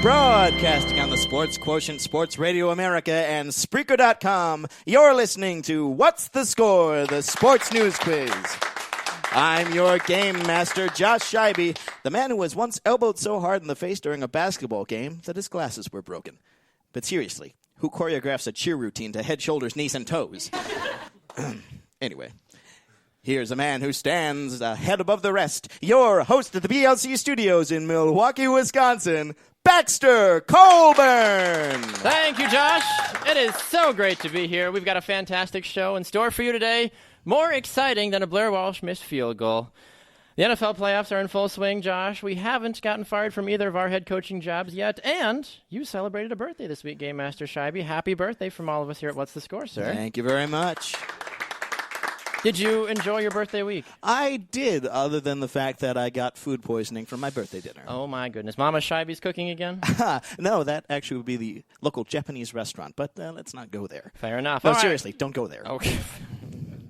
Broadcasting on the Sports Quotient, Sports Radio America, and Spreaker.com, you're listening to What's the Score, the Sports News Quiz. I'm your game master, Josh Scheibe, the man who was once elbowed so hard in the face during a basketball game that his glasses were broken. But seriously, who choreographs a cheer routine to head, shoulders, knees, and toes? Anyway, here's a man who stands a head above the rest, your host at the BLC Studios in Milwaukee, Wisconsin, Baxter Colburn. Thank you, Josh. It is so great to be here. We've got a fantastic show in store for you today. More exciting than a Blair Walsh missed field goal. The NFL playoffs are in full swing, Josh. We haven't gotten fired from either of our head coaching jobs yet. And you celebrated a birthday this week, Game Master Scheibe. Happy birthday from all of us here at What's the Score, sir. Thank you very much. Did you enjoy your birthday week? I did, other than the fact that I got food poisoning from my birthday dinner. Oh, my goodness. Mama Scheibe's cooking again? No, that actually would be the local Japanese restaurant, but let's not go there. Fair enough. No, All seriously, don't go there. Okay.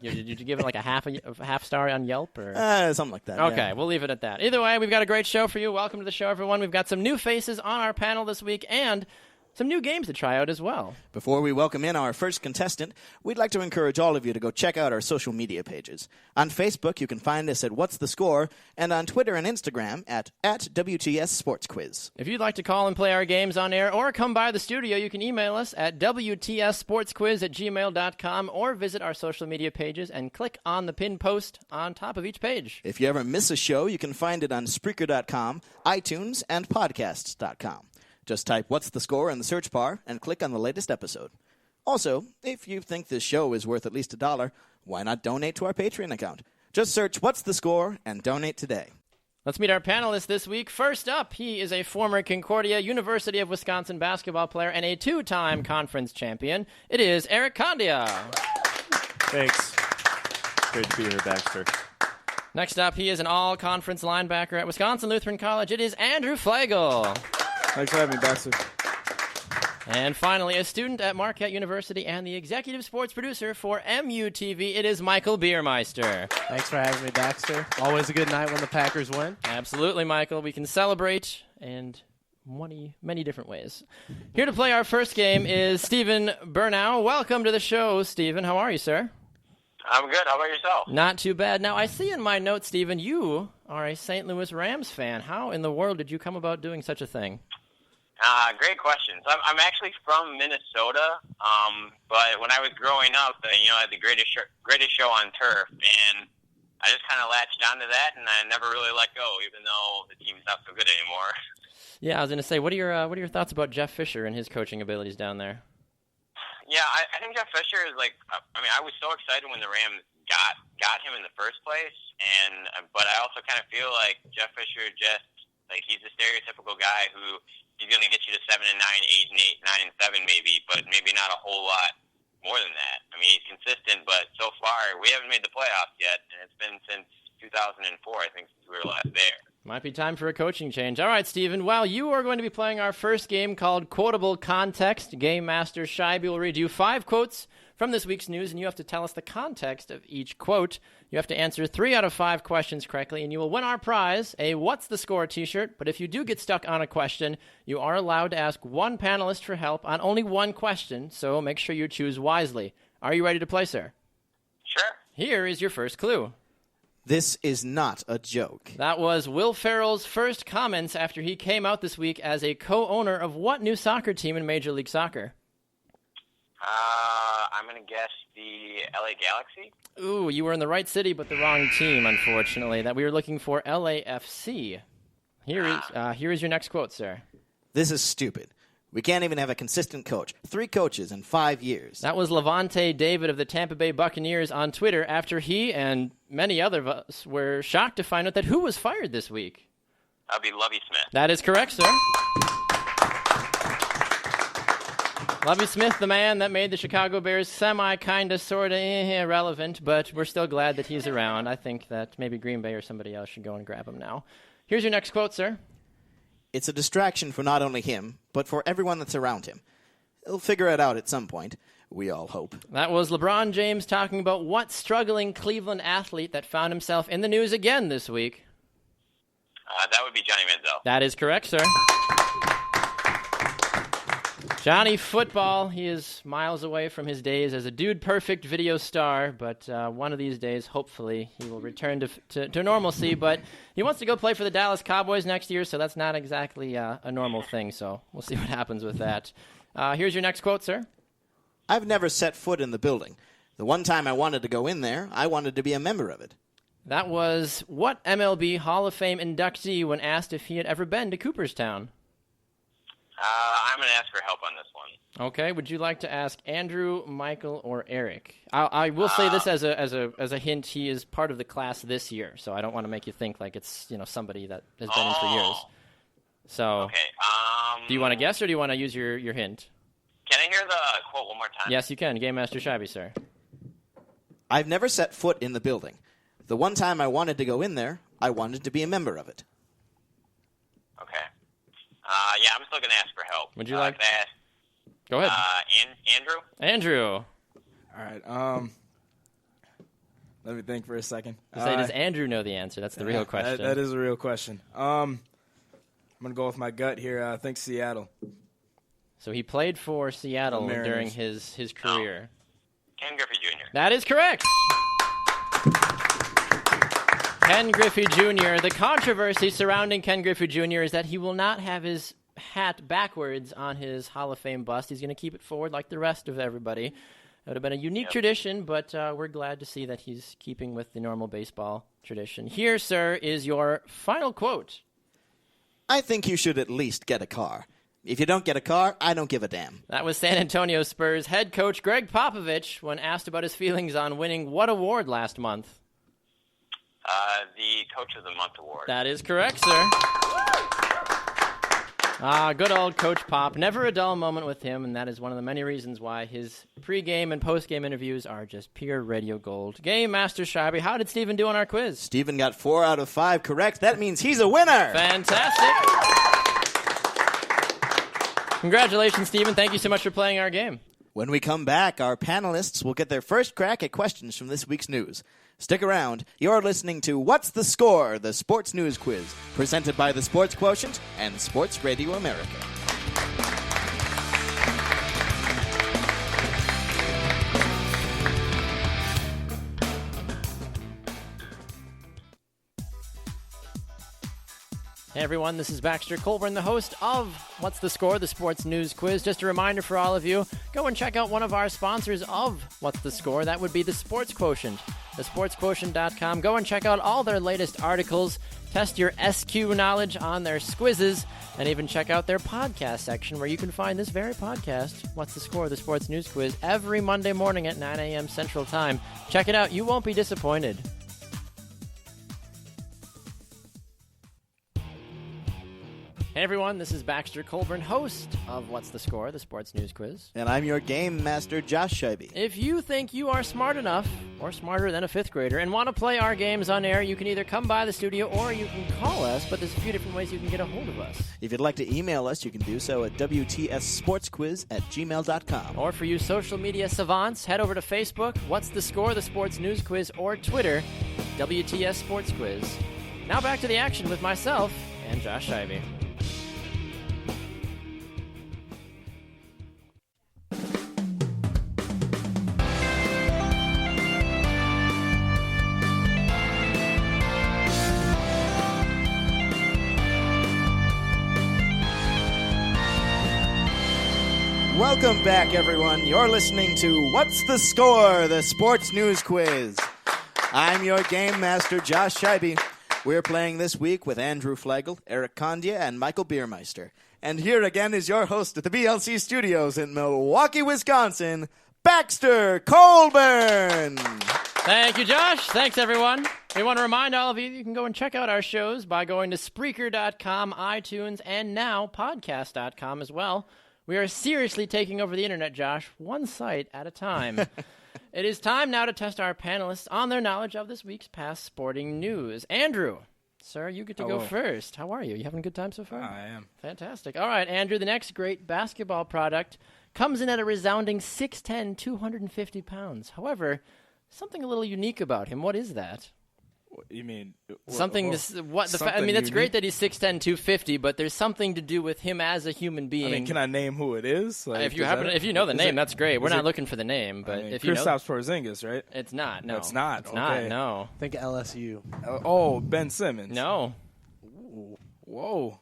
Did you give it like a half star on Yelp? Or? Something like that. Okay, yeah. We'll leave it at that. Either way, we've got a great show for you. Welcome to the show, everyone. We've got some new faces on our panel this week and some new games to try out as well. Before we welcome in our first contestant, we'd like to encourage all of you to go check out our social media pages. On Facebook, you can find us at What's the Score, and on Twitter and Instagram at WTS Sports Quiz. If you'd like to call and play our games on air or come by the studio, you can email us at WTSSportsQuiz@gmail.com or visit our social media pages and click on the pinned post on top of each page. If you ever miss a show, you can find it on Spreaker.com, iTunes, and Podcasts.com. Just type What's the Score in the search bar and click on the latest episode. Also, if you think this show is worth at least $1, why not donate to our Patreon account? Just search What's the Score and donate today. Let's meet our panelists this week. First up, he is a former Concordia University of Wisconsin basketball player and a two-time conference champion. It is Erik Condia. Thanks. Great to be here, Baxter. Next up, he is an all-conference linebacker at Wisconsin Lutheran College. It is Andrew Flegel. Thanks for having me, Baxter. And finally, a student at Marquette University and the executive sports producer for MUTV, it is Michael Beiermeister. Thanks for having me, Baxter. Always a good night when the Packers win. Absolutely, Michael. We can celebrate in many different ways. Here to play our first game is Stephen Burnow. Welcome to the show, Stephen. How are you, sir? I'm good. How about yourself? Not too bad. Now, I see in my notes, Stephen, you are a St. Louis Rams fan. How in the world did you come about doing such a thing? Great question. So I'm actually from Minnesota, but when I was growing up, I had the greatest show on turf, and I just kind of latched onto that, and I never really let go, even though the team's not so good anymore. Yeah, I was going to say, what are your thoughts about Jeff Fisher and his coaching abilities down there? Yeah, I think Jeff Fisher is I was so excited when the Rams got him in the first place, but I also kind of feel like Jeff Fisher he's a stereotypical guy who he's going to get you to 7-9, 8-8, 9-7 maybe, but maybe not a whole lot more than that. I mean, he's consistent, but so far we haven't made the playoffs yet, and it's been since 2004, I think, since we were last there. Might be time for a coaching change. All right, Stephen. Well, you are going to be playing our first game called Quotable Context. Game Master Scheibe will read you 5 quotes from this week's news, and you have to tell us the context of each quote. You have to answer 3 out of 5 questions correctly, and you will win our prize, a What's the Score t-shirt. But if you do get stuck on a question, you are allowed to ask one panelist for help on only one question, so make sure you choose wisely. Are you ready to play, sir? Sure. Here is your first clue. This is not a joke. That was Will Ferrell's first comments after he came out this week as a co-owner of what new soccer team in Major League Soccer? I'm going to guess the LA Galaxy. Ooh, you were in the right city, but the wrong team, unfortunately. That we were looking for LAFC. Here is your next quote, sir. This is stupid. We can't even have a consistent coach. 3 coaches in 5 years. That was Levante David of the Tampa Bay Buccaneers on Twitter after he and many other of us were shocked to find out that who was fired this week. That would be Lovie Smith. That is correct, sir. Lovie Smith, the man that made the Chicago Bears sorta irrelevant, but we're still glad that he's around. I think that maybe Green Bay or somebody else should go and grab him now. Here's your next quote, sir. It's a distraction for not only him, but for everyone that's around him. He'll figure it out at some point. We all hope. That was LeBron James talking about what struggling Cleveland athlete that found himself in the news again this week. That would be Johnny Manziel. That is correct, sir. Johnny Football, he is miles away from his days as a Dude Perfect video star, but one of these days, hopefully, he will return to normalcy. But he wants to go play for the Dallas Cowboys next year, so that's not exactly a normal thing. So we'll see what happens with that. Here's your next quote, sir. I've never set foot in the building. The one time I wanted to go in there, I wanted to be a member of it. That was what MLB Hall of Fame inductee when asked if he had ever been to Cooperstown? I'm going to ask for help on this one. Okay. Would you like to ask Andrew, Michael, or Erik? I will say this as a hint. He is part of the class this year, so I don't want to make you think like it's somebody that has been in for years. So, okay. Do you want to guess or do you want to use your hint? Can I hear the quote one more time? Yes, you can. Game Master Shabby, sir. I've never set foot in the building. The one time I wanted to go in there, I wanted to be a member of it. Okay. Yeah, I'm still going to ask for help. Would you like to ask? Go ahead. Andrew? Andrew. All right. Let me think for a second. Does Andrew know the answer? That's the real question. That is a real question. I'm going to go with my gut here. I think Seattle. So he played for Seattle The during Mariners. his career. Ken Griffey Jr. That is correct. Ken Griffey Jr. The controversy surrounding Ken Griffey Jr. is that he will not have his hat backwards on his Hall of Fame bust. He's going to keep it forward like the rest of everybody. It would have been a unique tradition, but we're glad to see that he's keeping with the normal baseball tradition. Here, sir, is your final quote. I think you should at least get a car. If you don't get a car, I don't give a damn. That was San Antonio Spurs head coach Greg Popovich when asked about his feelings on winning what award last month? The Coach of the Month award. That is correct, sir. Good old Coach Pop. Never a dull moment with him, and that is one of the many reasons why his pregame and postgame interviews are just pure radio gold. Game Master Shabby, how did Steven do on our quiz? Steven got 4 out of 5 correct. That means he's a winner. Fantastic. Congratulations, Steven. Thank you so much for playing our game. When we come back, our panelists will get their first crack at questions from this week's news. Stick around. You're listening to What's the Score? The Sports News Quiz, presented by the Sports Quotient and Sports Radio America. Hey everyone, this is Baxter Colburn, the host of What's the Score? The Sports News Quiz. Just a reminder for all of you, go and check out one of our sponsors of What's the Score. That would be the Sports Quotient, thesportsquotient.com. Go and check out all their latest articles, test your SQ knowledge on their squizzes, and even check out their podcast section where you can find this very podcast, What's the Score? The Sports News Quiz, every Monday morning at 9 a.m. Central Time. Check it out. You won't be disappointed. Hey everyone, this is Baxter Colburn, host of What's the Score? The Sports News Quiz. And I'm your game master, Josh Scheibe. If you think you are smart enough, or smarter than a 5th grader, and want to play our games on air, you can either come by the studio or you can call us, but there's a few different ways you can get a hold of us. If you'd like to email us, you can do so at wtsportsquiz@gmail.com. Or for you social media savants, head over to Facebook, What's the Score? The Sports News Quiz, or Twitter, WTS Sports Quiz. Now back to the action with myself and Josh Scheibe. Welcome back, everyone. You're listening to What's the Score? The Sports News Quiz. I'm your game master, Josh Scheibe. We're playing this week with Andrew Flegel, Erik Condia, and Michael Beiermeister. And here again is your host at the BLC Studios in Milwaukee, Wisconsin, Baxter Colburn. Thank you, Josh. Thanks, everyone. We want to remind all of you, you can go and check out our shows by going to Spreaker.com, iTunes, and now Podcast.com as well. We are seriously taking over the internet, Josh, one site at a time. It is time now to test our panelists on their knowledge of this week's past sporting news. Andrew, sir, you get to go first. How are you? You having a good time so far? I am. Fantastic. All right, Andrew, the next great basketball product comes in at a resounding 6'10", 250 pounds. However, something a little unique about him. What is that? You mean something? That's great that he's 6'10", 250, but there's something to do with him as a human being. I mean, can I name who it is? Like, if you know the name, that's great. We're not looking for the name, but if you know, Kristaps Porzingis, right? It's not. No, it's not. It's not. No. Think LSU. Ben Simmons. No. Ooh. Whoa.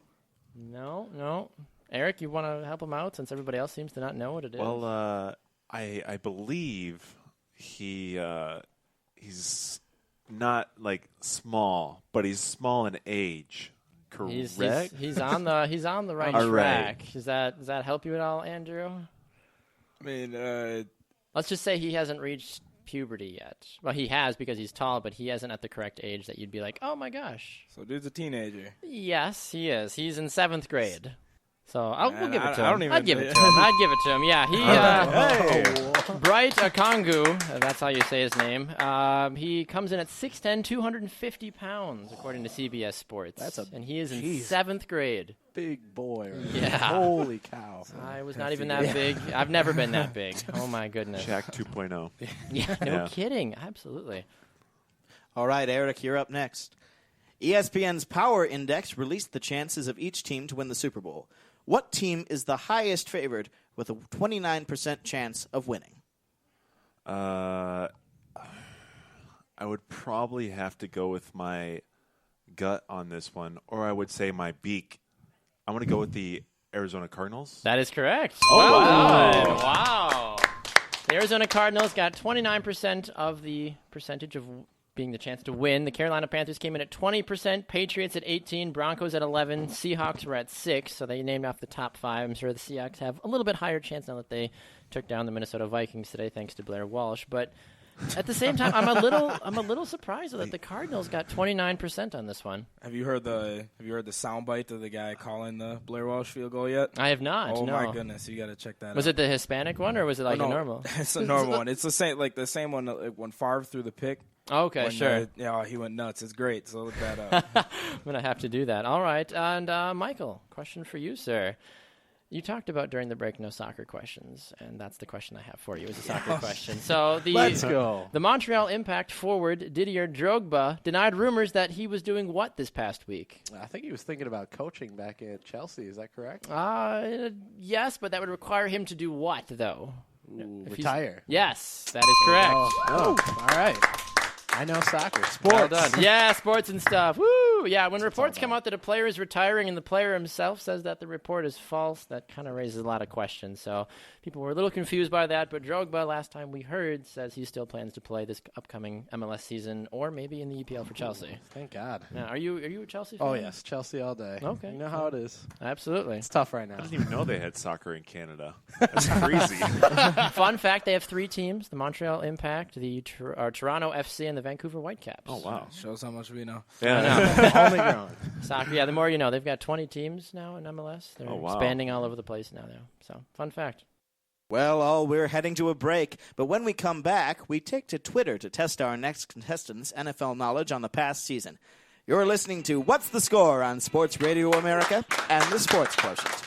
No. Eric, you want to help him out since everybody else seems to not know what it is? Well, I believe he's not like small, but he's small in age. Correct. He's on the right track. Does that help you at all, Andrew? I mean, let's just say he hasn't reached puberty yet. Well, he has because he's tall, but he hasn't at the correct age that you'd be like, oh my gosh. So dude's a teenager. Yes, he is. He's in 7th grade. So we'll give it to him. I'd give it to him. Yeah, Bright Akongu, that's how you say his name. He comes in at 6'10", 250 pounds, according to CBS Sports. And he is in 7th grade. Big boy. Right? Yeah. Holy cow. I was not even that big. I've never been that big. Oh, my goodness. Shaq 2.0. Yeah, no kidding. Absolutely. All right, Eric, you're up next. ESPN's Power Index released the chances of each team to win the Super Bowl. What team is the highest favored with a 29% chance of winning? I would probably have to go with my gut on this one, or I would say my beak. I'm going to go with the Arizona Cardinals. That is correct. Wow. The Arizona Cardinals got 29% of the percentage of being the chance to win. The Carolina Panthers came in at 20%, Patriots at 18%, Broncos at 11%, Seahawks were at 6%, so they named off the top 5. I'm sure the Seahawks have a little bit higher chance now that they took down the Minnesota Vikings today thanks to Blair Walsh, but at the same time, I'm a little surprised that the Cardinals got 29% on this one. Have you heard the soundbite of the guy calling the Blair Walsh field goal yet? I have not. Oh no. My goodness, you got to check that out. Was it the Hispanic one or was it like a normal? It's a normal one. It's the same one when Favre threw the pick. Okay, sure. He went nuts. It's great. So look that up. I'm gonna have to do that. All right, and Michael, question for you, sir. You talked about during the break no soccer questions, and that's the question I have for you is a soccer question. So let's go. The Montreal Impact forward Didier Drogba denied rumors that he was doing what this past week? I think he was thinking about coaching back at Chelsea. Is that correct? Yes, but that would require him to do what, though? Retire. Yes, that is correct. All right. I know soccer. Sports. Well done. Yeah, sports and stuff. Woo! Yeah, when reports come out that a player is retiring and the player himself says that the report is false, that kind of raises a lot of questions. So people were a little confused by that, but Drogba, last time we heard, says he still plans to play this upcoming MLS season or maybe in the EPL for Chelsea. Thank God. Now, are you a Chelsea fan? Oh, yes. Chelsea all day. Okay. You know how it is. Absolutely. It's tough right now. I didn't even know they had soccer in Canada. That's crazy. Fun fact, they have 3 teams, the Montreal Impact, the Toronto FC, and the Vancouver Whitecaps. Oh, wow. Shows how much we know. Yeah. Only grown. Soccer, yeah, the more you know. They've got 20 teams now in MLS. They're expanding all over the place now, though. So, fun fact. Well, we're heading to a break, but when we come back, we take to Twitter to test our next contestant's NFL knowledge on the past season. You're listening to What's the Score on Sports Radio America and the Sports Quotient.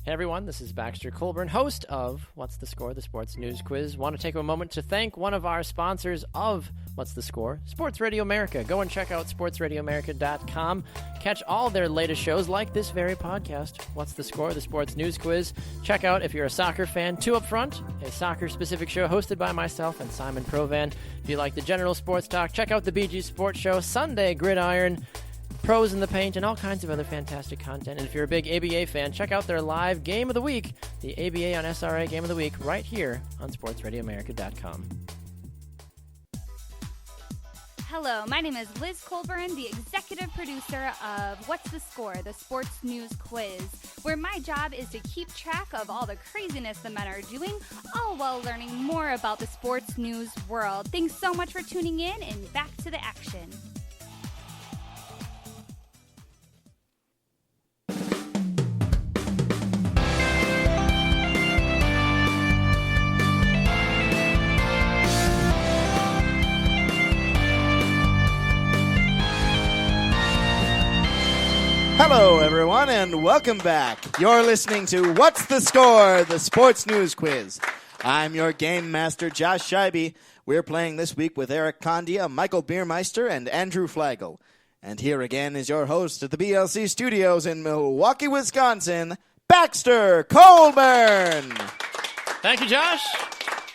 Hey everyone, this is Baxter Colburn, host of What's the Score, the Sports News Quiz. Want to take a moment to thank one of our sponsors of What's the Score, Sports Radio America. Go and check out sportsradioamerica.com. Catch all their latest shows like this very podcast, What's the Score, the Sports News Quiz. Check out, if you're a soccer fan, Two Up Front, a soccer-specific show hosted by myself and Simon Provan. If you like the general sports talk, check out the BG Sports Show, Sunday Gridiron, Pros in the Paint, and all kinds of other fantastic content. And if you're a big ABA fan, check out their live Game of the Week, the ABA on SRA Game of the Week, right here on sportsradioamerica.com. Hello, my name is Liz Colburn, the executive producer of What's the Score, the Sports News Quiz, where my job is to keep track of all the craziness the men are doing, all while learning more about the sports news world. Thanks so much for tuning in, and back to the action. Hello, everyone, and welcome back. You're listening to What's the Score, the Sports News Quiz. I'm your game master, Josh Scheibe. We're playing this week with Erik Condia, Michael Beiermeister, and Andrew Flegel. And here again is your host at the BLC Studios in Milwaukee, Wisconsin, Baxter Colburn. Thank you, Josh.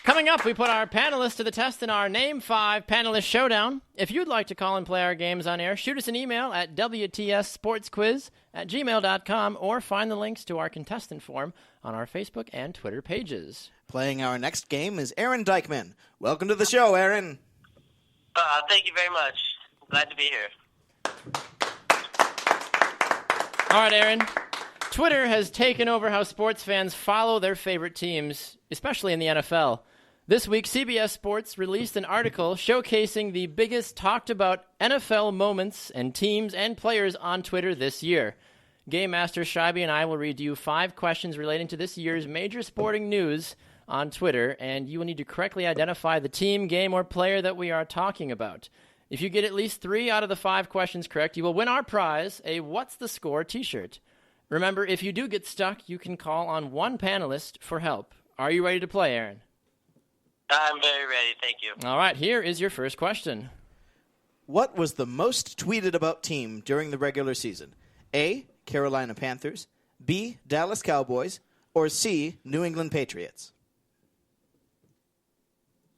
Coming up, we put our panelists to the test in our Name 5 Panelist Showdown. If you'd like to call and play our games on air, shoot us an email at wtsportsquiz@gmail.com or find the links to our contestant form on our Facebook and Twitter pages. Playing our next game is Aaron Dykman. Welcome to the show, Aaron. Thank you very much. Glad to be here. All right, Aaron. Twitter has taken over how sports fans follow their favorite teams, especially in the NFL. This week, CBS Sports released an article showcasing the biggest talked-about NFL moments and teams and players on Twitter this year. Game Master Scheibe and I will read you 5 questions relating to this year's major sporting news on Twitter, and you will need to correctly identify the team, game, or player that we are talking about. If you get at least 3 out of the 5 questions correct, you will win our prize, a What's the Score t-shirt. Remember, if you do get stuck, you can call on one panelist for help. Are you ready to play, Aaron? I'm very ready, thank you. All right, here is your first question. What was the most tweeted about team during the regular season? A, Carolina Panthers, B, Dallas Cowboys, or C, New England Patriots?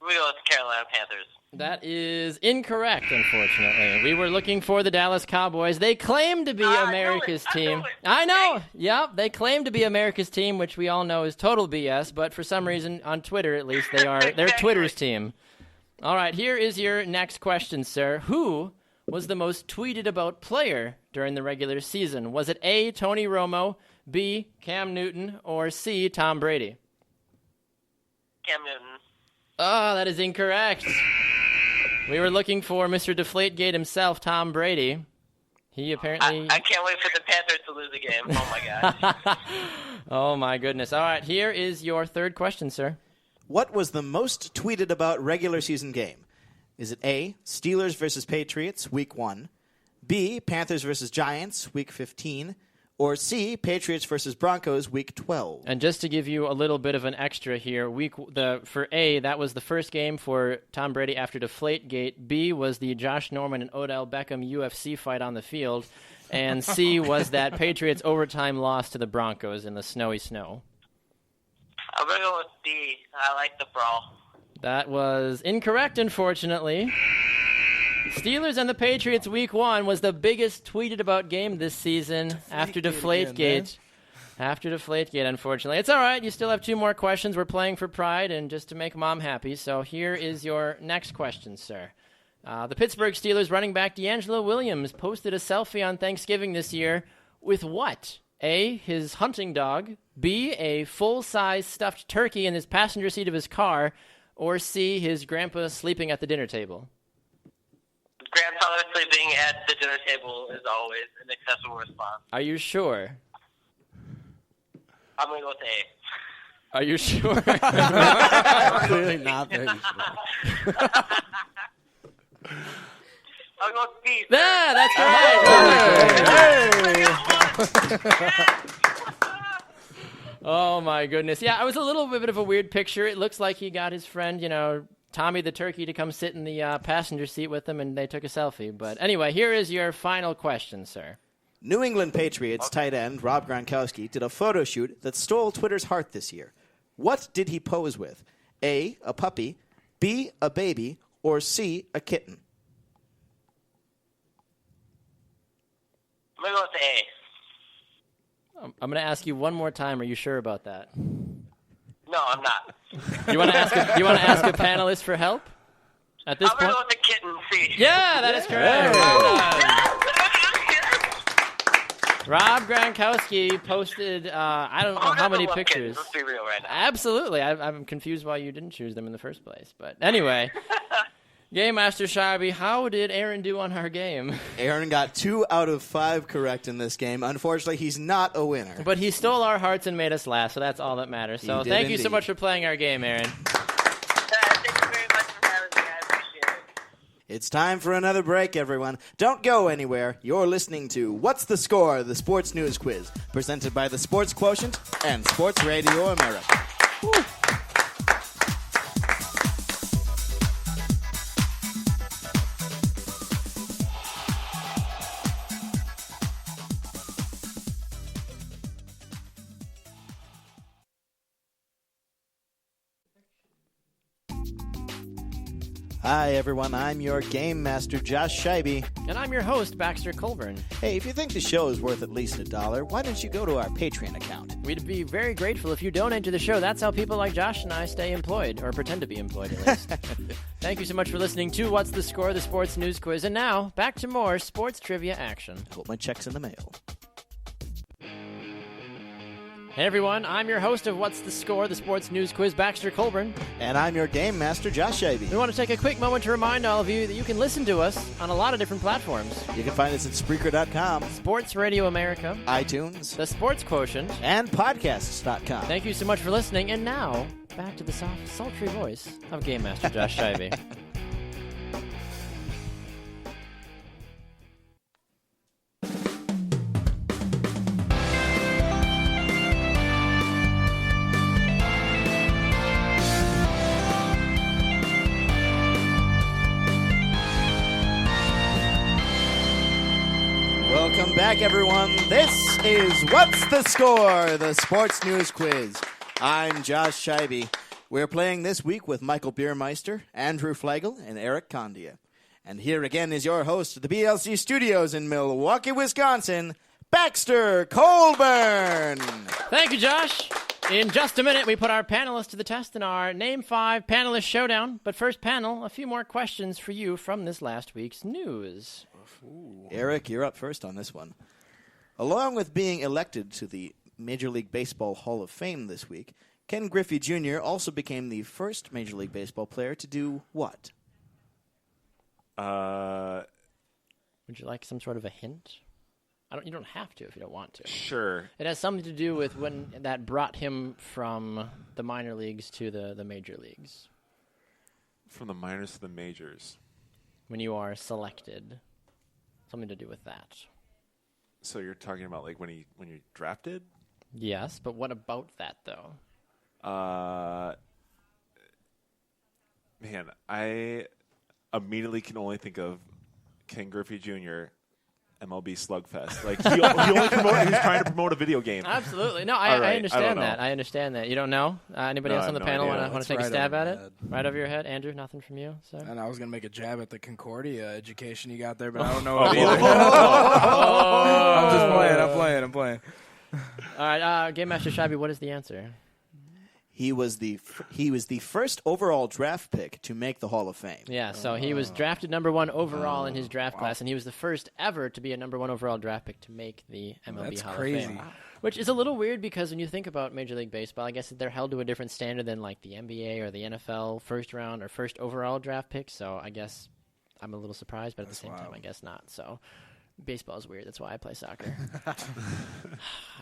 We go with the Carolina Panthers. That is incorrect, unfortunately. We were looking for the Dallas Cowboys. They claim to be America's team. I know. Yep, they claim to be America's team, which we all know is total BS, but for some reason, on Twitter at least, they're Twitter's team. All right, here is your next question, sir. Who was the most tweeted about player during the regular season? Was it A, Tony Romo, B, Cam Newton, or C, Tom Brady? Cam Newton. Oh, that is incorrect. We were looking for Mr. Deflategate himself, Tom Brady. He apparently... I can't wait for the Panthers to lose a game. Oh, my gosh. Oh, my goodness. All right, here is your third question, sir. What was the most tweeted about regular season game? Is it A, Steelers versus Patriots, Week 1, B, Panthers versus Giants, Week 15, or C, Patriots versus Broncos, Week 12? And just to give you a little bit of an extra here, for A, that was the first game for Tom Brady after Deflategate. B was the Josh Norman and Odell Beckham UFC fight on the field. And C was that Patriots overtime loss to the Broncos in the snowy snow. I'm going to go with B. I like the brawl. That was incorrect, unfortunately. Steelers and the Patriots Week 1 was the biggest tweeted about game this season after Deflategate. After Deflategate, unfortunately. It's all right. You still have 2 more questions. We're playing for pride and just to make Mom happy. So here is your next question, sir. The Pittsburgh Steelers running back DeAngelo Williams posted a selfie on Thanksgiving this year with what? A, his hunting dog, B, a full-size stuffed turkey in his passenger seat of his car, or C, his grandpa sleeping at the dinner table? Grandfather sleeping at the dinner table is always an acceptable response. Are you sure? I'm going to go with A. Are you sure? Clearly not very sure. I'll go with B. Yeah, that's right. Oh, my goodness. Yeah, it was a little bit of a weird picture. It looks like he got his friend, Tommy the turkey to come sit in the passenger seat with him, and they took a selfie. But anyway, here is your final question, sir. New England Patriots tight end Rob Gronkowski did a photo shoot that stole Twitter's heart this year. What did he pose with? A, a puppy, B, a baby, or C, a kitten? I'm going to go with A. I'm going to ask you one more time. Are you sure about that? No, I'm not. You want to ask a panelist for help at this I'm point? going to go with the kitten, C. Yeah, that is correct. Well done. Rob Gronkowski posted, I don't know how many pictures. Let's be real right now. Absolutely. I'm confused why you didn't choose them in the first place. But anyway, Game Master Scheibe, how did Aaron do on our game? Aaron got 2 out of 5 correct in this game. Unfortunately, he's not a winner. But he stole our hearts and made us laugh, so that's all that matters. So thank you so indeed. much for playing our game, Aaron. Thank you very much for having me. I appreciate it. It's time for another break, everyone. Don't go anywhere. You're listening to What's the Score? The Sports News Quiz, presented by the Sports Quotient and Sports Radio America. Woo. Hi, everyone. I'm your game master, Josh Scheibe. And I'm your host, Baxter Colburn. Hey, if you think the show is worth at least $1, why don't you go to our Patreon account? We'd be very grateful if you donate to the show. That's how people like Josh and I stay employed, or pretend to be employed at least. Thank you so much for listening to What's the Score, the Sports News Quiz. And now, back to more sports trivia action. Hope my check's in the mail. Hey everyone, I'm your host of What's the Score, the Sports News Quiz, Baxter Colburn. And I'm your game master, Josh Scheibe. We want to take a quick moment to remind all of you that you can listen to us on a lot of different platforms. You can find us at Spreaker.com, Sports Radio America, iTunes, The Sports Quotient, and Podcasts.com. Thank you so much for listening, and now, back to the soft, sultry voice of Game Master Josh Scheibe. Welcome back, everyone. This is What's the Score, the Sports News Quiz. I'm Josh Scheibe. We're playing this week with Michael Beiermeister, Andrew Flegel, and Erik Condia. And here again is your host of the BLC Studios in Milwaukee, Wisconsin, Baxter Colburn. Thank you, Josh. In just a minute, we put our panelists to the test in our Name 5 Panelist Showdown. But first, panel, a few more questions for you from this last week's news. Erik, you're up first on this one. Along with being elected to the Major League Baseball Hall of Fame this week, Ken Griffey Jr. also became the first Major League Baseball player to do what? Would you like some sort of a hint? You don't have to if you don't want to. Sure. It has something to do with when that brought him from the minor leagues to the major leagues. From the minors to the majors. When you are selected. Something to do with that. So you're talking about like when you're drafted? Yes, but what about that though? Man, I immediately can only think of Ken Griffey Jr. MLB Slugfest. Like he was trying to promote a video game. Absolutely. No, All right, I understand I that. I understand that. You don't know? Anybody No, else I on the have no panel idea. want to take a That's stab right at over it? my head. Right over your head? Andrew, nothing from you? So. And I was going to make a jab at the Concordia education you got there, but I don't know Oh. it either. I'm just playing. I'm playing. All right, Game Master Scheibe, what is the answer? He was the first overall draft pick to make the Hall of Fame. Yeah, so he was drafted number 1 overall in his draft class, and he was the first ever to be a number 1 overall draft pick to make the MLB That's Hall crazy. of Fame. Which is a little weird because when you think about Major League Baseball, I guess they're held to a different standard than like the NBA or the NFL first round or first overall draft pick. So I guess I'm a little surprised, but at the same time, I guess not. So baseball is weird. That's why I play soccer.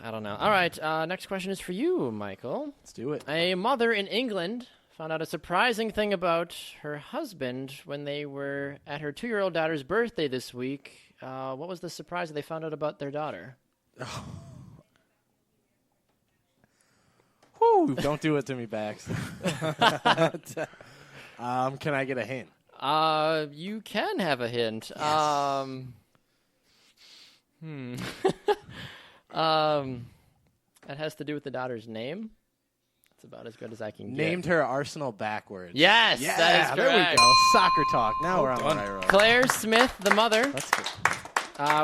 I don't know. All right, next question is for you, Michael. Let's do it. A mother in England found out a surprising thing about her husband when they were at her 2-year-old daughter's birthday this week. What was the surprise that they found out about their daughter? Whew, don't do it to me, Bax. Can I get a hint? You can have a hint. That has to do with the daughter's name. That's about as good as I can get. Named her Arsenal backwards. Yes, Yeah, that is correct. there we go. Soccer talk. Now we're on the right road. Claire Smith, the mother, That's good.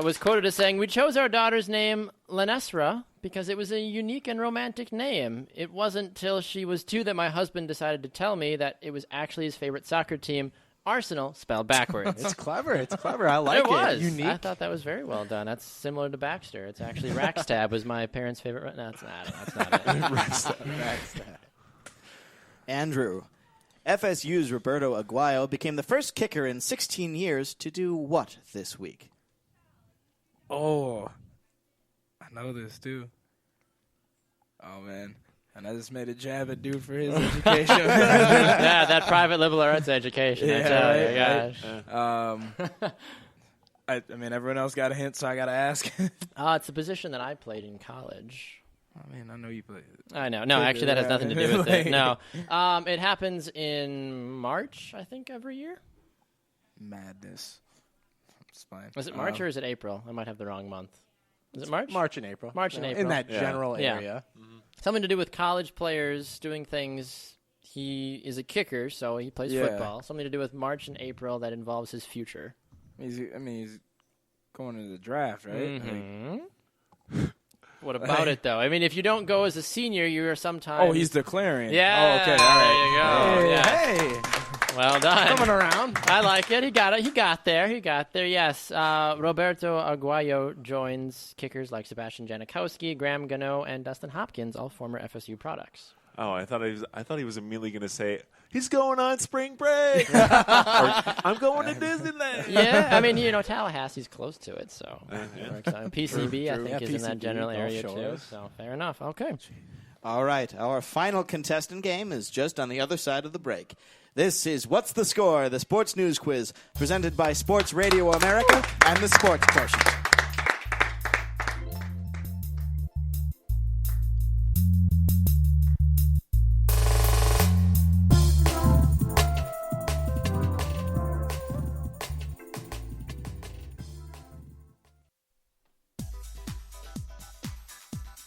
was quoted as saying, "We chose our daughter's name, Lenesra, because it was a unique and romantic name. It wasn't till she was 2 that my husband decided to tell me that it was actually his favorite soccer team, Arsenal, spelled backwards." It's clever. It's clever. I like It was. Unique. I thought that was very well done. That's similar to Baxter. It's actually Rackstab was my parents' favorite. No, that's not it. Andrew, FSU's Roberto Aguayo became the first kicker in 16 years to do what this week? Oh, I know this too. Oh man, and I just made a jab at dude for his education. Yeah, that private liberal arts education. I tell you, gosh. I mean, everyone else got a hint, so I got to ask. It's a position that I played in college. I mean, I know you played. I know. No, actually, that has nothing to do with it. No. It happens in March, I think, every year. Madness. It's fine. Was it March or is it April? I might have the wrong month. Is it March? March and April. March and April. In that general Yeah. area. Something to do with college players doing things He is a kicker, so he plays football. Something to do with March and April that involves his future. He's going to the draft, right? Mm-hmm. What about it, though? I mean, if you don't go as a senior, you are sometimes... Oh, he's declaring. Yeah. Oh, okay. All right. There you go. Hey, Yeah. Well done. Coming around. I like it. He got it. He got there. Yes. Roberto Aguayo joins kickers like Sebastian Janikowski, Graham Gano, and Dustin Hopkins, all former FSU products. Oh, I thought he was immediately going to say he's going on spring break. Or, I'm going to Disneyland. Yeah, I mean, Tallahassee's close to it, so PCB I think is in that general area too. So fair enough. Okay. All right, our final contestant game is just on the other side of the break. This is What's the Score, the sports news quiz, presented by Sports Radio America and the Sports Quotient.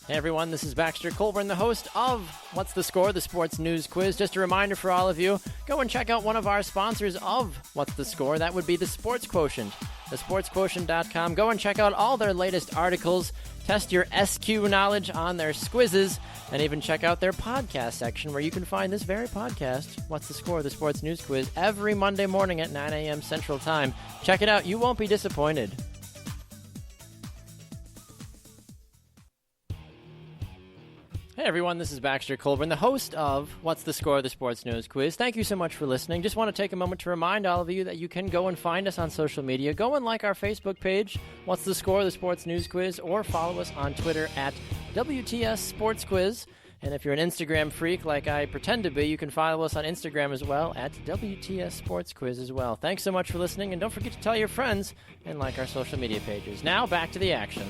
Hey everyone, this is Baxter Colburn, the host of What's the Score, the sports news quiz. Just a reminder for all of you, go and check out one of our sponsors of What's the Score. That would be the Sports Quotient, thesportsquotient.com. Go and check out all their latest articles, test your SQ knowledge on their squizzes, and even check out their podcast section where you can find this very podcast, What's the Score, the sports news quiz, every Monday morning at 9 a.m. Central Time. Check it out. You won't be disappointed. Hey everyone, this is Baxter Colburn, the host of What's the Score, the Sports News Quiz. Thank you so much for listening. Just want to take a moment to remind all of you that you can go and find us on social media. Go and like our Facebook page, What's the Score, the Sports News Quiz, or follow us on Twitter at WTS Sports Quiz. And if you're an Instagram freak like I pretend to be, you can follow us on Instagram as well at WTS Sports Quiz as well. Thanks so much for listening, and don't forget to tell your friends and like our social media pages. Now, back to the action.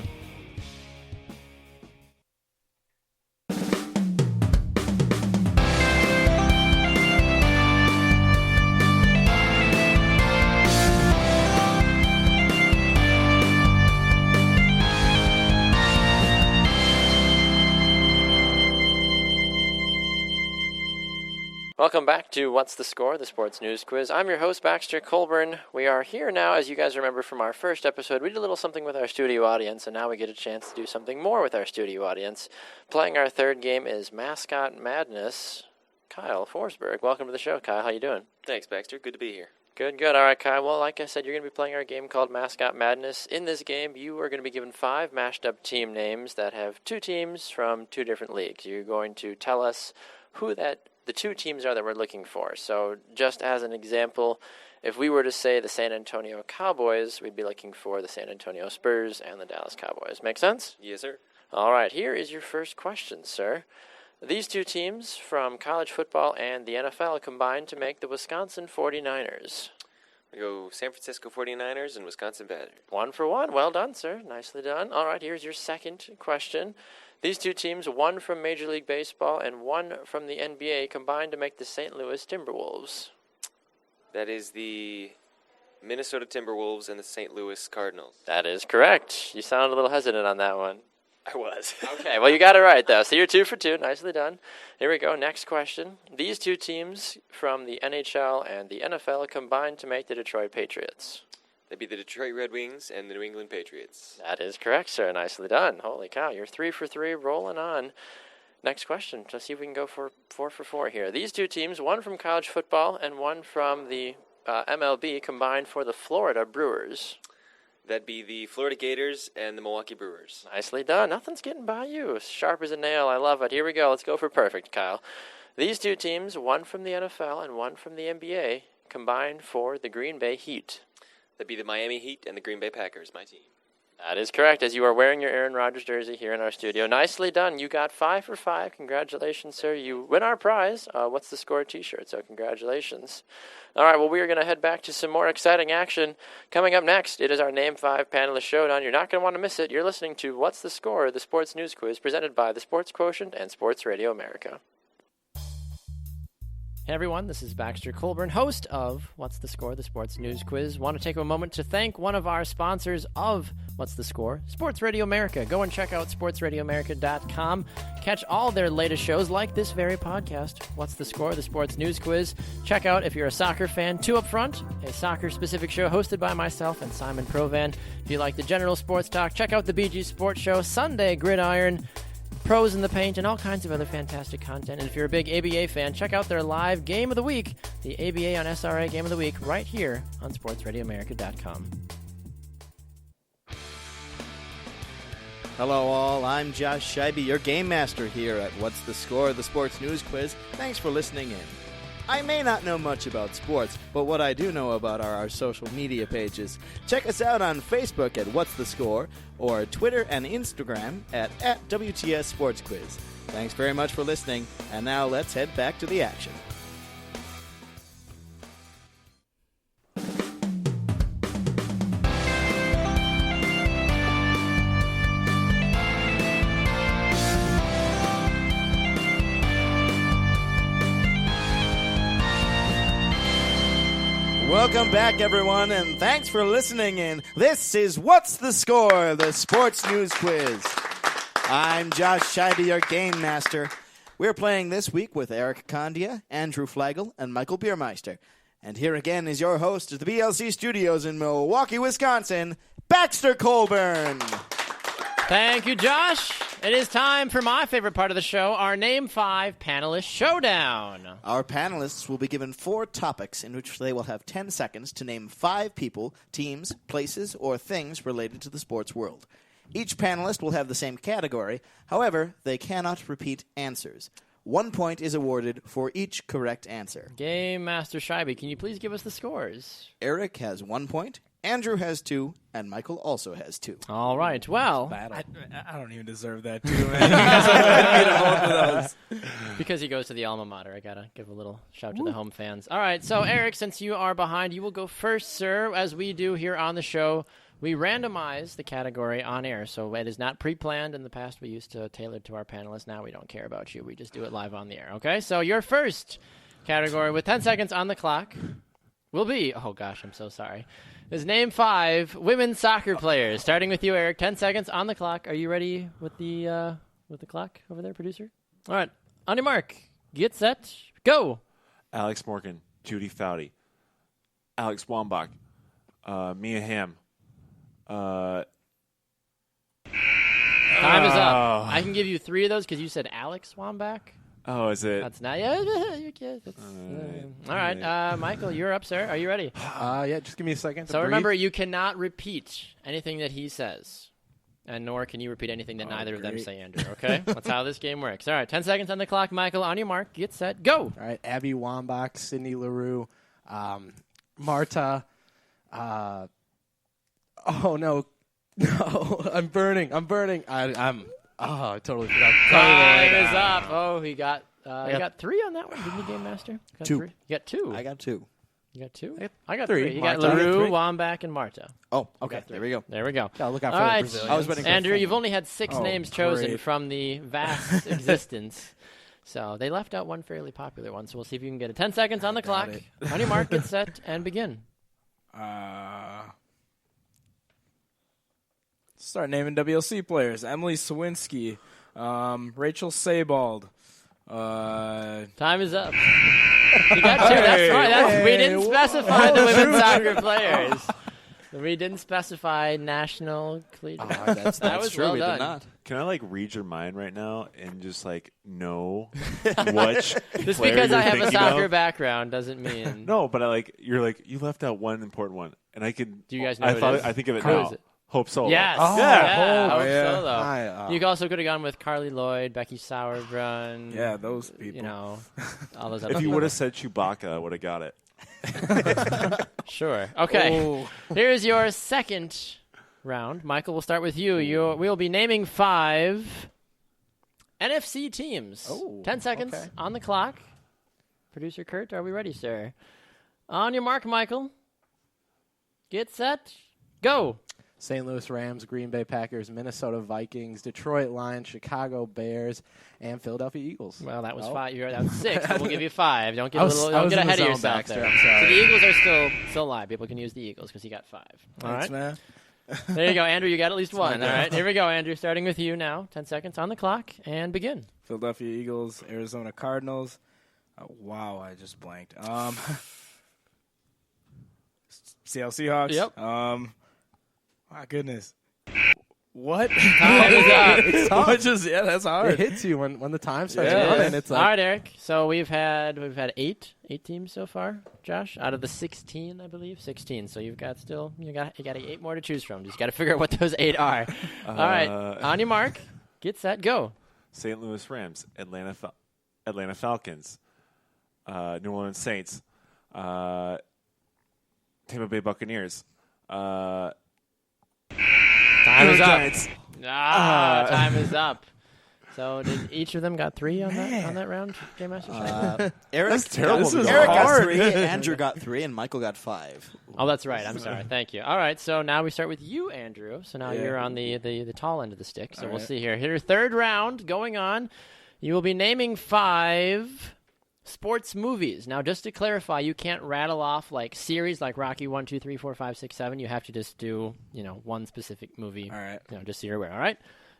Welcome back to What's the Score, the sports news quiz. I'm your host, Baxter Colburn. We are here now, as you guys remember from our first episode. We did a little something with our studio audience, and now we get a chance to do something more with our studio audience. Playing our third game is Mascot Madness. Kyle Forsberg, welcome to the show. Kyle, how you doing? Thanks, Baxter. Good to be here. Good. All right, Kyle. Well, like I said, you're going to be playing our game called Mascot Madness. In this game, you are going to be given 5 mashed-up team names that have 2 teams from 2 different leagues. You're going to tell us who the 2 teams are that we're looking for. So just as an example, if we were to say the San Antonio Cowboys, we'd be looking for the San Antonio Spurs and the Dallas Cowboys. Make sense? Yes, sir. All right, here is your first question, sir. These 2 teams from college football and the NFL combined to make the Wisconsin 49ers. We go San Francisco 49ers and Wisconsin Badgers. 1 for 1. Well done, sir. Nicely done. All right, here's your second question. These 2 teams, 1 from Major League Baseball and 1 from the NBA, combined to make the St. Louis Timberwolves. That is the Minnesota Timberwolves and the St. Louis Cardinals. That is correct. You sound a little hesitant on that one. I was. Okay, well, you got it right, though. So you're 2 for 2. Nicely done. Here we go. Next question. These 2 teams from the NHL and the NFL combined to make the Detroit Patriots. That'd be the Detroit Red Wings and the New England Patriots. That is correct, sir. Nicely done. Holy cow, you're 3 for 3, rolling on. Next question. Let's see if we can go for 4 for 4 here. These 2 teams, 1 from college football and 1 from the MLB, combined for the Florida Brewers. That'd be the Florida Gators and the Milwaukee Brewers. Nicely done. Nothing's getting by you. Sharp as a nail. I love it. Here we go. Let's go for perfect, Kyle. These 2 teams, 1 from the NFL and 1 from the NBA, combined for the Green Bay Heat. That'd be the Miami Heat and the Green Bay Packers, my team. That is correct, as you are wearing your Aaron Rodgers jersey here in our studio. Nicely done. You got 5 for 5. Congratulations, sir. You win our prize. What's the Score t-shirt, so congratulations. All right, well, we are going to head back to some more exciting action. Coming up next, it is our Name 5 panelist showdown. You're not going to want to miss it. You're listening to What's the Score, the sports news quiz, presented by the Sports Quotient and Sports Radio America. Hey everyone, this is Baxter Colburn, host of What's the Score, the Sports News Quiz. Want to take a moment to thank one of our sponsors of What's the Score, Sports Radio America. Go and check out sportsradioamerica.com. Catch all their latest shows like this very podcast, What's the Score, the Sports News Quiz. Check out, if you're a soccer fan, Two Up Front, a soccer-specific show hosted by myself and Simon Provan. If you like the general sports talk, check out the BG Sports Show, Sunday Gridiron, Pros in the Paint, and all kinds of other fantastic content. And if you're a big ABA fan, check out their live Game of the Week, the ABA on SRA Game of the Week, right here on sportsradioamerica.com. Hello all, I'm Josh Scheibe, your game master here at What's the Score, the Sports News Quiz. Thanks for listening in. I may not know much about sports, but what I do know about are our social media pages. Check us out on Facebook at What's the Score, or Twitter and Instagram at WTS Sports Quiz. Thanks very much for listening, and now let's head back to the action. Welcome back, everyone, and thanks for listening in. This is What's the Score, the Sports News Quiz. I'm Josh Scheibe, your game master. We're playing this week with Erik Condia, Andrew Flegel, and Michael Beiermeister. And here again is your host at the BLC Studios in Milwaukee, Wisconsin, Baxter Colburn. Thank you, Josh. It is time for my favorite part of the show, our Name 5 Panelist Showdown. Our panelists will be given 4 topics in which they will have 10 seconds to name 5 people, teams, places, or things related to the sports world. Each panelist will have the same category. However, they cannot repeat answers. 1 point is awarded for each correct answer. Game Master Scheibe, can you please give us the scores? Erik has 1 point, Andrew has 2, and Michael also has 2. All right, well, I don't even deserve that, too, man. You guys are going to beat both of those. because he goes to the alma mater, I got to give a little shout to the home fans. All right, so Erik, since you are behind, you will go first, sir. As we do here on the show, we randomize the category on air, so it is not pre-planned. In the past, we used to tailor it to our panelists. Now we don't care about you. We just do it live on the air, okay? So your first category with 10 seconds on the clock will be, oh gosh, I'm so sorry, is Name 5 women's soccer players. Starting with you, Erik. 10 seconds on the clock. Are you ready with the clock over there, producer? All right. On your mark. Get set. Go. Alex Morgan, Judy Foudy, Alex Wambach, Mia Hamm. Time is up. I can give you 3 of those because you said Alex Wambach. Oh, is it? That's not. Yeah, all right. Michael, you're up, sir. Are you ready? Yeah, just give me a second. So remember, you cannot repeat anything that he says, and nor can you repeat anything that neither of them say, Andrew. Okay? That's how this game works. All right, 10 seconds on the clock. Michael, on your mark, get set, go. All right, Abby Wambach, Sydney LaRue, Marta. Oh no, I'm burning. I totally forgot. Time is up. Oh, he got 3 on that one, didn't you, Game Master? 2. 3? You got 2. I got 2. You got 2? I got 3. 3. You got Marta. LaRue, Wambach, and Marta. Oh, okay. There we go. There we go. Gotta look out All for right. the Brazilians. I was waiting for Andrew, you've only had 6 names chosen great. from the vast existence. So they left out one fairly popular one, so we'll see if you can get it. 10 seconds on the clock. On your mark, get set, and begin. Start naming WLC players. Emily Sawinski, Rachel Sebald. Time is up. You got 2. That's right. We didn't specify the women's soccer players. We didn't specify national collegiate. That was true. well We done. did not. Can I read your mind right now and just know which Just player because you're I have a thinking soccer of? background doesn't mean. No, but you left out one important one, and I could. Do you guys know who it is? I think of it Who now. is it? Hope Solo. Yes. Oh, yeah. Hope, Hope yeah. Solo. You also could have gone with Carly Lloyd, Becky Sauerbrunn. Yeah, those people. You know, all those other If you people. would have said Chewbacca, I would have got it. Sure. Okay. Oh. Here's your second round. Michael, we'll start with you. We'll be naming 5 NFC teams. 10 seconds on the clock. Producer Kurt, are we ready, sir? On your mark, Michael. Get set. Go. St. Louis Rams, Green Bay Packers, Minnesota Vikings, Detroit Lions, Chicago Bears, and Philadelphia Eagles. Well, that was 5. That was 6. But we'll give you 5. Don't get ahead of yourself Baxter, there. I'm sorry. So the Eagles are still alive. People can use the Eagles because you got 5. All Thanks, right, man. There you go, Andrew. You got at least 1. All right, here we go, Andrew. Starting with you now. 10 seconds on the clock and begin. Philadelphia Eagles, Arizona Cardinals. Wow, I just blanked. Seattle Seahawks. Yep. My goodness. What? Time is up. It's tough. That's hard. It hits you when the time starts Yeah. running. It's All like, right, Eric. So we've had 8 teams so far, Josh, out of the 16, I believe. 16. So you got 8 more to choose from. Just got to figure out what those 8 are. All right, on your mark, get set, go. St. Louis Rams, Atlanta Falcons, New Orleans Saints, Tampa Bay Buccaneers. Time is up. Giants. Time is up. So did each of them got 3 on that round, Game Master? Eric, That's terrible. Eric This is got hard. 3, Andrew got 3, and Michael got 5. Oh, that's right. I'm sorry. Thank you. All right, so now we start with you, Andrew. So now Yeah. you're on the tall end of the stick. So All we'll right. see here. Here's third round going on. You will be naming 5 sports movies. Now, just to clarify, you can't rattle off like series like Rocky 1, 2, 3, 4, 5, 6, 7. You have to just do, one specific movie. All right. Just so you're aware. All right?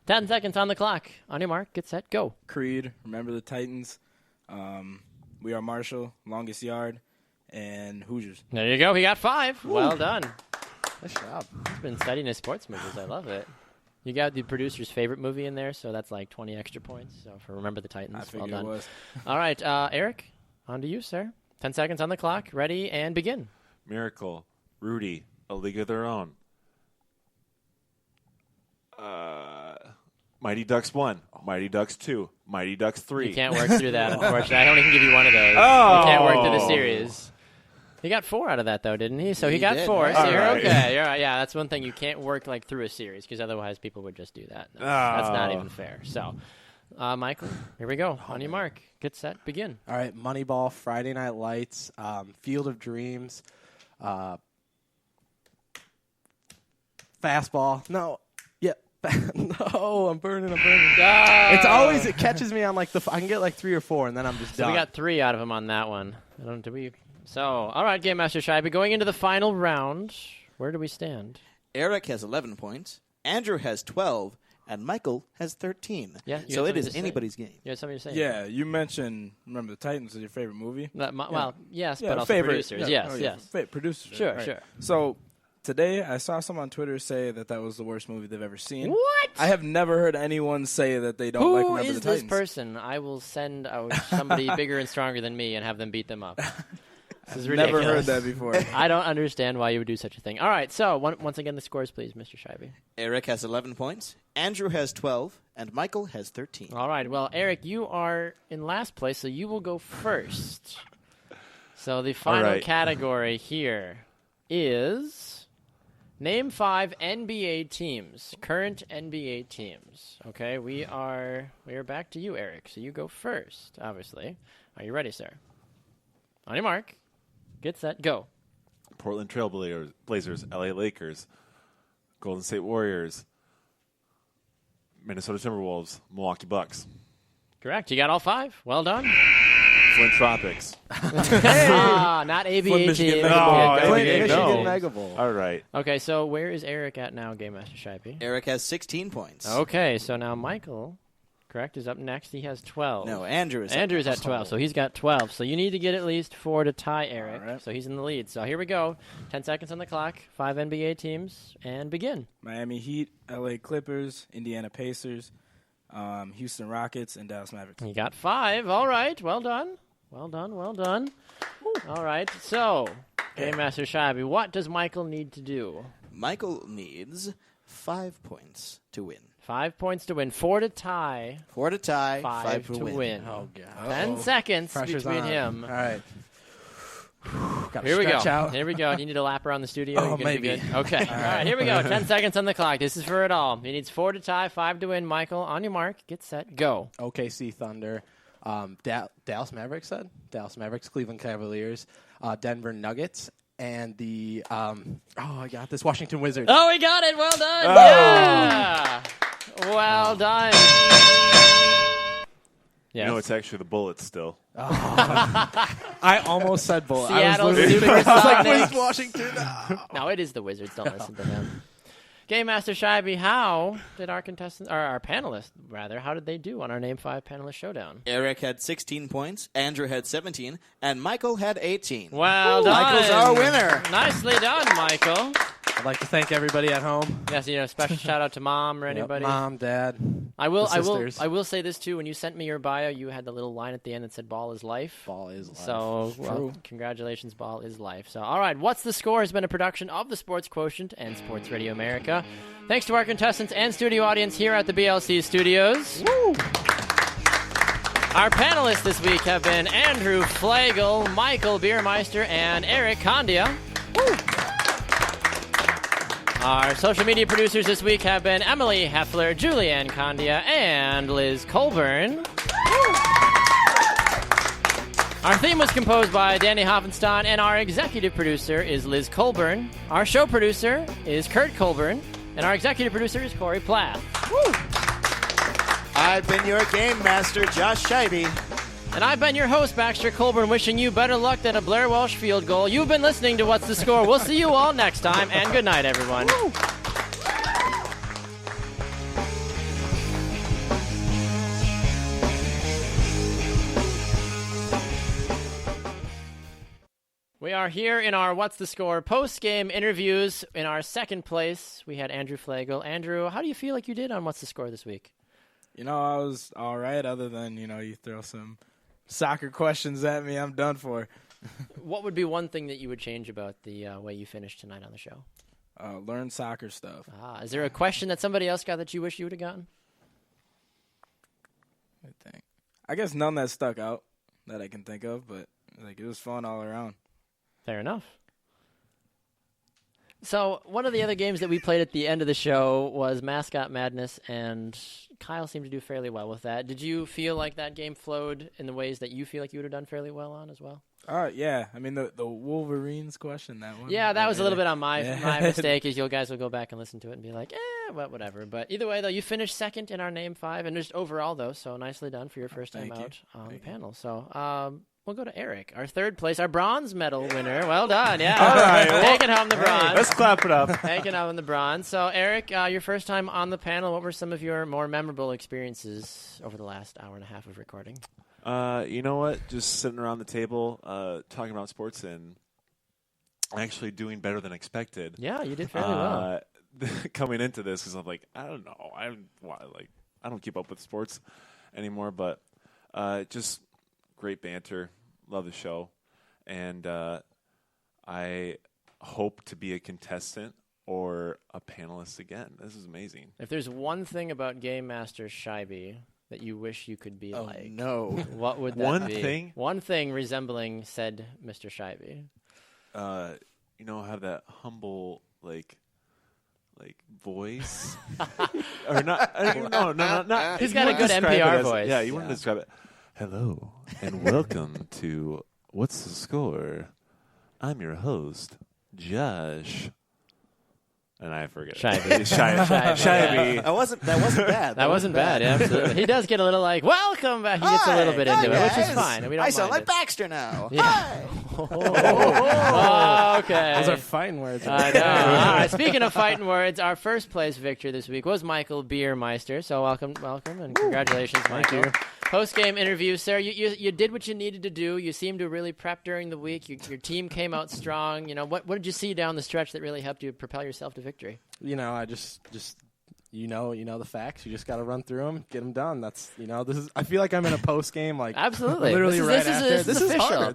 10 seconds on the clock. On your mark, get set, go. Creed, Remember the Titans, We Are Marshall, Longest Yard, and Hoosiers. There you go. He got 5. Well done. nice job. He's been studying his sports movies. I love it. You got the producer's favorite movie in there, so that's like 20 extra points. So for Remember the Titans, I well figured done. it was. All right, Eric, on to you, sir. 10 seconds on the clock. Ready and begin. Miracle, Rudy, A League of Their Own. Mighty Ducks 1, Mighty Ducks 2, Mighty Ducks 3. You can't work through that, unfortunately. I only can give you one of those. Oh. You can't work through the series. He got 4 out of that, though, didn't he? So he got did, 4. right? So All you're right. okay. You're right. Yeah, that's one thing. You can't work like through a series because otherwise people would just do that. That's not even fair. So, Michael, here we go. On your mark. Get set. Begin. All right, Moneyball, Friday Night Lights, Field of Dreams, Fastball. No, yeah, no, I'm burning. It's always it catches me on like I can get like 3 or 4, and then I'm just So done. we got 3 out of him on that one. So, all right, Game Master Scheibe, going into the final round, where do we stand? Eric has 11 points, Andrew has 12, and Michael has 13. Yeah, you so had it is something to say. anybody's game. You had something to say? Yeah, you mentioned Remember the Titans is your favorite movie. Well, yes, Yeah, but also favorite, producers. yeah. Yes, Oh, yeah. yes. Producers. Sure, right. sure. So today I saw someone on Twitter say that was the worst movie they've ever seen. What? I have never heard anyone say that they don't Who like Remember is the this Titans. person? I will send out somebody bigger and stronger than me and have them beat them up. This is ridiculous. Never heard that before. I don't understand why you would do such a thing. All right, so once again, the scores, please, Mr. Scheibe. Eric has 11 points, Andrew has 12, and Michael has 13. All right, well, Eric, you are in last place, so you will go first. So the final right. category here is name 5 NBA teams, current NBA teams. Okay, we are back to you, Eric. So you go first, obviously. Are you ready, sir? On your mark. Get set, go. Portland Trail Blazers, LA Lakers, Golden State Warriors, Minnesota Timberwolves, Milwaukee Bucks, Correct. You got all 5. Well done. Flint Tropics. Not ABA Flint, Michigan team. Mega Bowl. Yeah, go Flint, ABA Michigan teams. Mega Bowl. All right. Okay, so where is Eric at now, Game Master Scheibe? Eric has 16 points. Okay, so now Michael, correct, is up next. He has 12. No, Andrew's at 12, so he's got 12. So you need to get at least 4 to tie Eric. All right. So he's in the lead. So here we go. 10 seconds on the clock. 5 NBA teams, and begin. Miami Heat, LA Clippers, Indiana Pacers, Houston Rockets, and Dallas Mavericks. You got 5. All right, well done. Well done. All right, so Game Master Scheibe, what does Michael need to do? Michael needs 5 points to win. 5 points to win, 4 to tie, 4 to tie, 5 to to win. win. Oh, God. 10 seconds Pressure's between on. him. All right. Gotta Here we go. stretch out. Here we go. You need a lap around the studio? Oh, You're gonna maybe. be good? Okay. All right, here we go. 10 seconds on the clock. This is for it all. He needs 4 to tie, 5 to win. Michael, on your mark, get set, go. OKC Thunder, Dallas Mavericks, Cleveland Cavaliers, Denver Nuggets, and the I got this Washington Wizards. Oh, we got it. Well done. Oh. Yeah. Well done. You know, it's actually the Bullets still. I almost said Bullet. Seattle Supersonics. I was like, where's Washington? No, it is the Wizards. Don't listen to them. Game Master Scheibe, how did our contestants, or our panelists, rather, how did they do on our Name 5 panelist showdown? Eric had 16 points, Andrew had 17, and Michael had 18. Well done. Michael's our winner. Nicely done, Michael. I'd like to thank everybody at home. Yes, special shout out to Mom or anybody. Mom, Dad. I will say this too. When you sent me your bio, you had the little line at the end that said "Ball is life." Ball is life. So, congratulations, Ball is life. So, all right, What's the Score has been a production of the Sports Quotient and Sports Radio America. Thanks to our contestants and studio audience here at the BLC studios. Woo! Our panelists this week have been Andrew Flegel, Michael Beiermeister, and Erik Condia. Woo! Our social media producers this week have been Emily Heffler, Julianne Condia, and Liz Colburn. Our theme was composed by Danny Hoffenstein, and our executive producer is Liz Colburn. Our show producer is Kurt Colburn, and our executive producer is Corey Plath. I've been your game master, Josh Scheibe. And I've been your host, Baxter Colburn, wishing you better luck than a Blair Welsh field goal. You've been listening to What's the Score. We'll see you all next time, and good night, everyone. Woo. We are here in our What's the Score post-game interviews. In our second place, we had Andrew Flegel. Andrew, how do you feel like you did on What's the Score this week? I was all right, other than, you throw some soccer questions at me, I'm done for. What would be one thing that you would change about the way you finished tonight on the show? Learn soccer stuff. Is there a question that somebody else got that you wish you would have gotten? I guess none that stuck out that I can think of, but it was fun all around. Fair enough. So one of the other games that we played at the end of the show was Mascot Madness, and Kyle seemed to do fairly well with that. Did you feel like that game flowed in the ways that you feel like you would have done fairly well on as well? Yeah. I mean, the Wolverines question, that one. Yeah, that was a little bit on my mistake. Is you guys will go back and listen to it and be like, whatever. But either way, though, you finished second in our Name 5, and just overall, though, so nicely done for your first time out on the panel. So, we'll go to Eric, our third place, our bronze medal winner. Well done, yeah. All right, taking home the bronze. Let's clap it up. Taking home the bronze. So, Eric, your first time on the panel, what were some of your more memorable experiences over the last hour and a half of recording? You know what? Just sitting around the table, talking about sports and actually doing better than expected. Yeah, you did fairly well. Coming into this, because I'm like, I don't know, I don't keep up with sports anymore, but just great banter. Love the show, and I hope to be a contestant or a panelist again. This is amazing. If there's one thing about Game Master Scheibe that you wish you could be like, no, what would that one be? thing? One thing resembling said Mr. Scheibe. Have that humble voice, or not? No, not. He's got a good NPR voice. Yeah, you want to describe it. Hello and welcome to What's the Score? I'm your host, Josh. And I forget. Scheibe. Scheibe. That wasn't bad. That wasn't bad. Yeah, absolutely. He does get a little welcome back. He gets a little bit into it, which is fine. We don't I sound mind like Baxter now. Yeah. Hi. Okay. Those are fighting words. I know. All right. Speaking of fighting words, our first place victor this week was Michael Beiermeister. So welcome, and congratulations, Michael. Thank you. Post-game interview, sir. You did what you needed to do. You seemed to really prep during the week. Your team came out strong. What did you see down the stretch that really helped you propel yourself to victory? I just the facts. You just got to run through them, get them done. That's this is. I feel like I'm in a post game, absolutely, literally this after. This is official. Harder.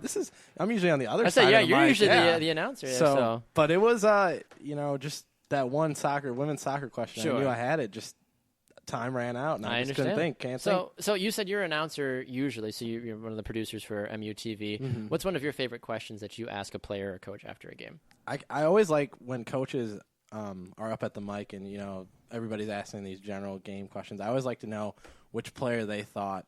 I'm usually on the other I side. say, yeah, of the you're mic. usually Yeah. the announcer. So, but it was just that one women's soccer question. Sure. I knew I had it. Just time ran out, and I just understand. couldn't think. Can't think. So you said you're an announcer usually. So you're one of the producers for MUTV. Mm-hmm. What's one of your favorite questions that you ask a player or coach after a game? I always like when coaches are up at the mic and everybody's asking these general game questions. I always like to know which player they thought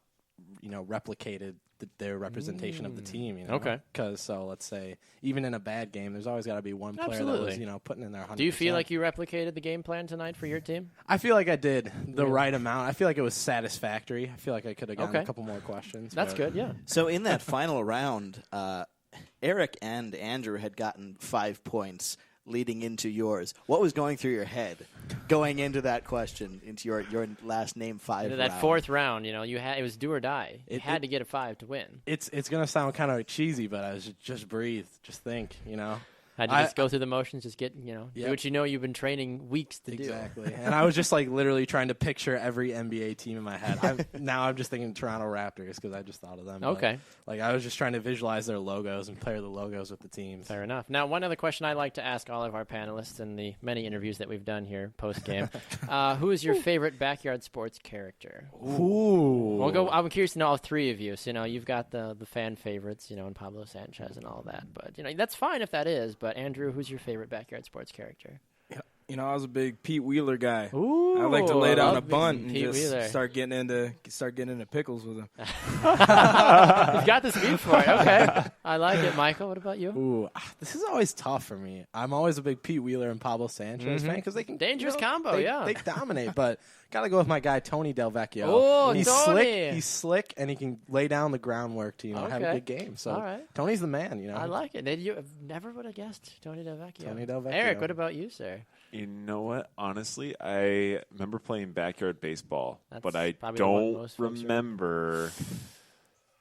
replicated their representation of the team. Okay. Because let's say even in a bad game, there's always got to be one player Absolutely. that was putting in their 100%. Do you feel like you replicated the game plan tonight for your team? I feel like I did the right amount. I feel like it was satisfactory. I feel like I could have gotten a couple more questions. That's good, yeah. So in that final round, Erik and Andrew had gotten 5 points leading into yours. What was going through your head going into that question, into your last name 5 Into that round? fourth round, it was do or die. You had to get a 5 to win. It's going to sound kind of cheesy, but I was just breathe, just think, Had to just go through the motions, just get, do what you've been training weeks to do. Exactly. And I was just literally trying to picture every NBA team in my head. Now I'm just thinking Toronto Raptors because I just thought of them. Okay. But, I was just trying to visualize their logos and pair the logos with the teams. Fair enough. Now, one other question I like to ask all of our panelists in the many interviews that we've done here post-game. Who is your favorite backyard sports character? Ooh. I'm curious to know all 3 of you. So, you've got the fan favorites, and Pablo Sanchez and all that. But, that's fine if that is. But, Andrew, who's your favorite backyard sports character? I was a big Pete Wheeler guy. Ooh, I like to lay down a love bunt and Pete just Wheeler. start getting into pickles with him. You've got the speed for it. Okay. I like it. Michael, what about you? Ooh, this is always tough for me. I'm always a big Pete Wheeler and Pablo Sanchez fan because they can dangerous combo. They dominate, but gotta go with my guy Tony Del Vecchio. Oh, he's Tony. He's slick, and he can lay down the groundwork to have a good game. So all right. Tony's the man. I like it. You never would have guessed Tony Del Vecchio. Tony Del Vecchio. Erik, what about you, sir? You know what? Honestly, I remember playing backyard baseball, but I probably the one don't most folks remember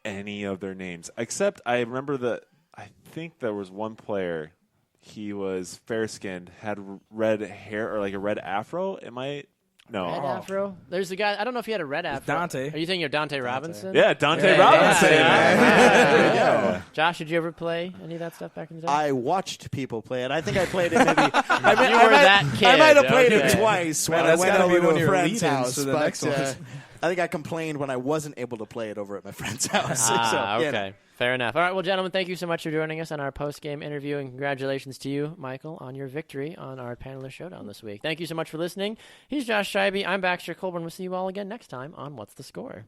any of their names. Except I remember I think there was one player. He was fair-skinned, had red hair or a red afro. Am I? No. Red afro? There's a guy, I don't know if he had a red afro. Dante. Are you thinking of Dante Robinson? Yeah, Dante Robinson. Yeah. Josh, did you ever play any of that stuff back in the day? I watched people play it. I think I played it maybe. I might have played it twice when I went over to a friend's house. But I think I complained when I wasn't able to play it over at my friend's house. Okay. Fair enough. All right, well, gentlemen, thank you so much for joining us on our post-game interview, and congratulations to you, Michael, on your victory on our panelist showdown this week. Thank you so much for listening. He's Josh Scheibe. I'm Baxter Colburn. We'll see you all again next time on What's the Score?